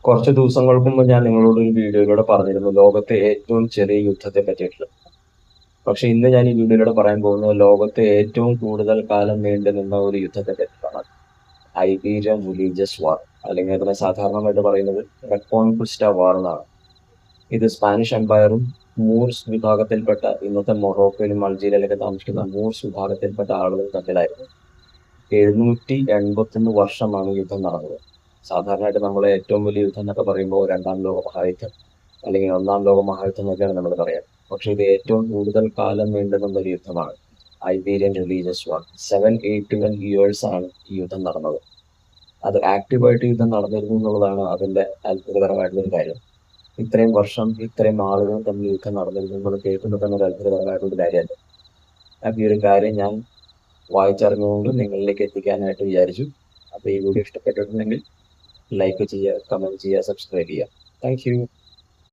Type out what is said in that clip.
കുറച്ച് ദിവസങ്ങൾക്ക് മുമ്പ് ഞാൻ നിങ്ങളോട് ഒരു വീഡിയോയിലൂടെ പറഞ്ഞിരുന്നു ലോകത്തെ ഏറ്റവും ചെറിയ യുദ്ധത്തെ പറ്റിയിട്ട്. പക്ഷെ ഇന്ന് ഞാൻ ഈ വീഡിയോയിലൂടെ പറയാൻ പോകുന്നത് ലോകത്തെ ഏറ്റവും കൂടുതൽ കാലം നീണ്ടു നിന്ന ഒരു യുദ്ധത്തെ പറ്റിയിട്ടാണ്. ഐബീരിയൻ റിലീജിയസ് വാർ, അല്ലെങ്കിൽ അതിനെ സാധാരണമായിട്ട് പറയുന്നത് റെക്കോൺക്വിസ്റ്റ വാർ എന്നാണ്. ഇത് സ്പാനിഷ് എംപയറും മൂർസ് വിഭാഗത്തിൽപ്പെട്ട ഇന്നത്തെ മൊറോക്കോയിലും അൾജീരിയയിലൊക്കെ താമസിക്കുന്ന മൂർസ് വിഭാഗത്തിൽപ്പെട്ട ആളുകൾ തമ്മിലായിരുന്നു. 781 വർഷമാണ് യുദ്ധം നടന്നത്. സാധാരണയായിട്ട് നമ്മൾ ഏറ്റവും വലിയ യുദ്ധം എന്നൊക്കെ പറയുമ്പോൾ രണ്ടാം ലോക മഹായുദ്ധം അല്ലെങ്കിൽ ഒന്നാം ലോക മഹായുദ്ധം എന്നൊക്കെയാണ് നമ്മൾ പറയാം. പക്ഷെ ഇത് ഏറ്റവും കൂടുതൽ കാലം നീണ്ടു നിന്ന ഒരു യുദ്ധമാണ്. ഐബീരിയൻ റിലീജിയസ് വാർ 781 years ആണ് ഈ യുദ്ധം നടന്നത്. അത് ആക്റ്റീവായിട്ട് യുദ്ധം നടന്നിരുന്നു എന്നുള്ളതാണ് അതിന്റെ അത്ഭുതകരമായിട്ടുള്ള ഒരു കാര്യം. ഇത്രയും വർഷം ഇത്രയും ആളുകൾ തമ്മിൽ യുദ്ധം നടന്നിരുന്നു എന്നുള്ളത് കേൾക്കുമ്പോൾ തന്നെ ഒരു അത്ഭുതകരമായിട്ടുള്ള കാര്യമല്ല. അപ്പൊ ഈ ഒരു കാര്യം ഞാൻ വായിച്ചറിഞ്ഞുകൊണ്ട് നിങ്ങളിലേക്ക് എത്തിക്കാനായിട്ട് വിചാരിച്ചു. അപ്പോൾ ഈ വീഡിയോ ഇഷ്ടപ്പെട്ടിട്ടുണ്ടെങ്കിൽ ലൈക്ക് ചെയ്യുക, കമന്റ് ചെയ്യുക, സബ്സ്ക്രൈബ് ചെയ്യുക. Thank you.